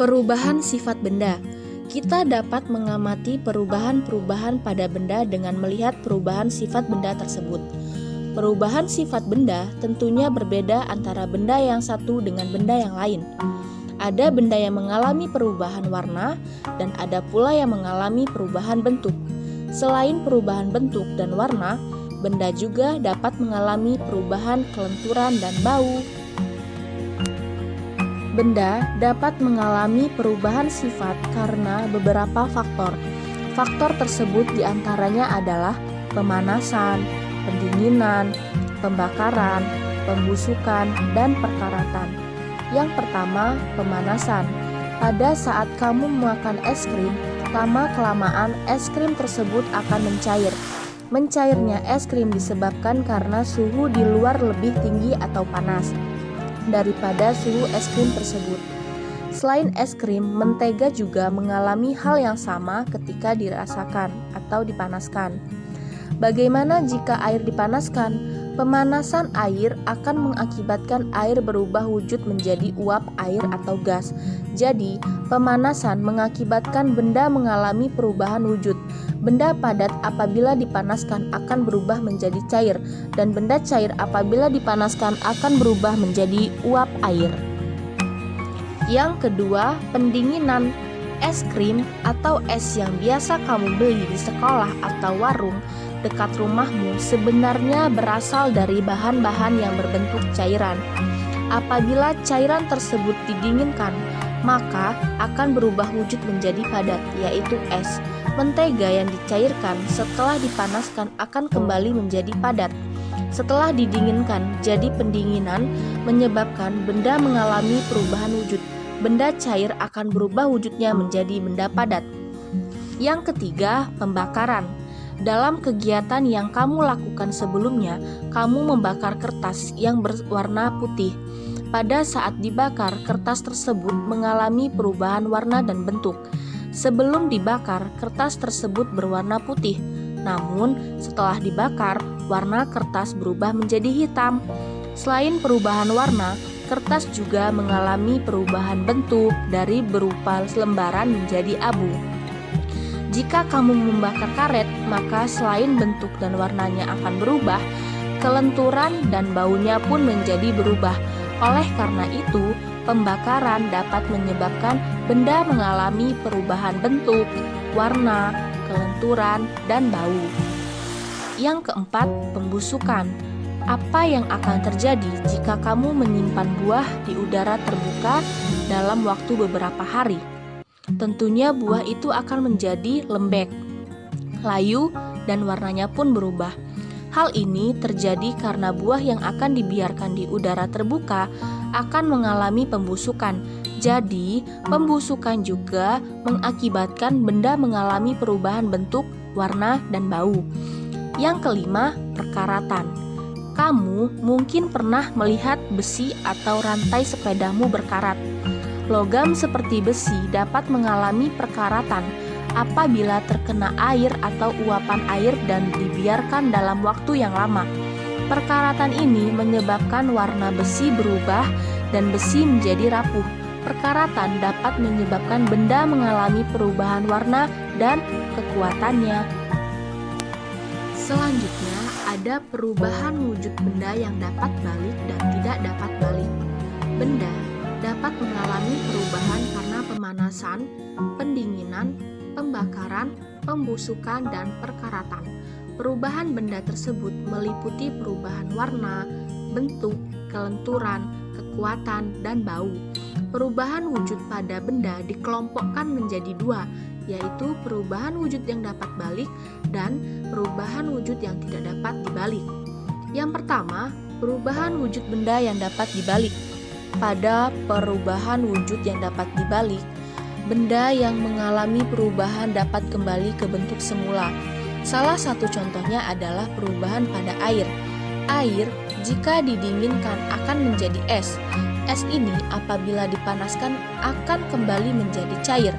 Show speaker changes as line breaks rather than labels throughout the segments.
Perubahan sifat benda. Kita dapat mengamati perubahan-perubahan pada benda dengan melihat perubahan sifat benda tersebut. Perubahan sifat benda tentunya berbeda antara benda yang satu dengan benda yang lain. Ada benda yang mengalami perubahan warna dan ada pula yang mengalami perubahan bentuk. Selain perubahan bentuk dan warna, benda juga dapat mengalami perubahan kelenturan dan bau. Benda dapat mengalami perubahan sifat karena beberapa faktor. Faktor tersebut diantaranya adalah pemanasan, pendinginan, pembakaran, pembusukan, dan perkaratan. Yang pertama, pemanasan. Pada saat kamu makan es krim, lama-kelamaan es krim tersebut akan mencair. Mencairnya es krim disebabkan karena suhu di luar lebih tinggi atau panas daripada suhu es krim tersebut. Selain es krim, mentega juga mengalami hal yang sama ketika dirasakan atau dipanaskan. Bagaimana jika air dipanaskan? Pemanasan air akan mengakibatkan air berubah wujud menjadi uap air atau gas. Jadi, pemanasan mengakibatkan benda mengalami perubahan wujud. Benda padat apabila dipanaskan akan berubah menjadi cair, dan benda cair apabila dipanaskan akan berubah menjadi uap air. Yang kedua, pendinginan. Es krim atau es yang biasa kamu beli di sekolah atau warung dekat rumahmu sebenarnya berasal dari bahan-bahan yang berbentuk cairan. Apabila cairan tersebut didinginkan, maka akan berubah wujud menjadi padat, yaitu es. Mentega yang dicairkan setelah dipanaskan akan kembali menjadi padat. Setelah didinginkan, jadi pendinginan menyebabkan benda mengalami perubahan wujud. Benda cair akan berubah wujudnya menjadi benda padat. Yang ketiga, pembakaran. Dalam kegiatan yang kamu lakukan sebelumnya, kamu membakar kertas yang berwarna putih. Pada saat dibakar, kertas tersebut mengalami perubahan warna dan bentuk. Sebelum dibakar, kertas tersebut berwarna putih. Namun, setelah dibakar, warna kertas berubah menjadi hitam. Selain perubahan warna, kertas juga mengalami perubahan bentuk dari berupa lembaran menjadi abu. Jika kamu membakar karet, maka selain bentuk dan warnanya akan berubah, kelenturan dan baunya pun menjadi berubah. Oleh karena itu, pembakaran dapat menyebabkan benda mengalami perubahan bentuk, warna, kelenturan, dan bau. Yang keempat, pembusukan. Apa yang akan terjadi jika kamu menyimpan buah di udara terbuka dalam waktu beberapa hari? Tentunya buah itu akan menjadi lembek, layu, dan warnanya pun berubah. Hal ini terjadi karena buah yang akan dibiarkan di udara terbuka akan mengalami pembusukan. Jadi, pembusukan juga mengakibatkan benda mengalami perubahan bentuk, warna, dan bau. Yang kelima, perkaratan. Kamu mungkin pernah melihat besi atau rantai sepedamu berkarat. Logam seperti besi dapat mengalami perkaratan apabila terkena air atau uapan air dan dibiarkan dalam waktu yang lama. Perkaratan ini menyebabkan warna besi berubah dan besi menjadi rapuh. Perkaratan dapat menyebabkan benda mengalami perubahan warna dan kekuatannya. Selanjutnya, ada perubahan wujud benda yang dapat balik dan tidak dapat balik. Benda dapat mengalami perubahan karena pemanasan, pendinginan, pembakaran, pembusukan, dan perkaratan. Perubahan benda tersebut meliputi perubahan warna, bentuk, kelenturan, kekuatan, dan bau. Perubahan wujud pada benda dikelompokkan menjadi dua, yaitu perubahan wujud yang dapat balik dan perubahan wujud yang tidak dapat dibalik. Yang pertama, perubahan wujud benda yang dapat dibalik. Pada perubahan wujud yang dapat dibalik, benda yang mengalami perubahan dapat kembali ke bentuk semula. Salah satu contohnya adalah perubahan pada air. Air, jika didinginkan akan menjadi es. Es ini apabila dipanaskan akan kembali menjadi cair.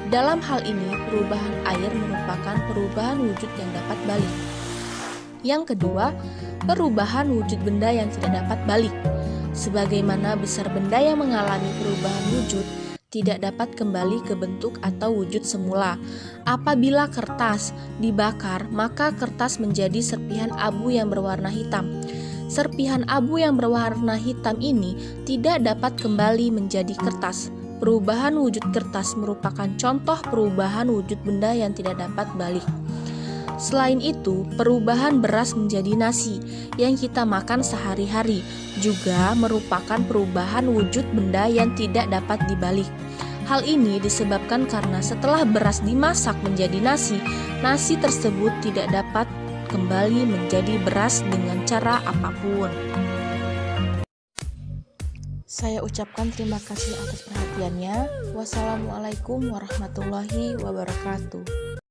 Dalam hal ini, perubahan air merupakan perubahan wujud yang dapat balik. Yang kedua, perubahan wujud benda yang tidak dapat balik. Sebagaimana besar benda yang mengalami perubahan wujud, tidak dapat kembali ke bentuk atau wujud semula. Apabila kertas dibakar, maka kertas menjadi serpihan abu yang berwarna hitam. Serpihan abu yang berwarna hitam ini tidak dapat kembali menjadi kertas. Perubahan wujud kertas merupakan contoh perubahan wujud benda yang tidak dapat balik. Selain itu, perubahan beras menjadi nasi yang kita makan sehari-hari juga merupakan perubahan wujud benda yang tidak dapat dibalik. Hal ini disebabkan karena setelah beras dimasak menjadi nasi, nasi tersebut tidak dapat kembali menjadi beras dengan cara apapun. Saya ucapkan terima kasih atas perhatiannya. Wassalamualaikum warahmatullahi wabarakatuh.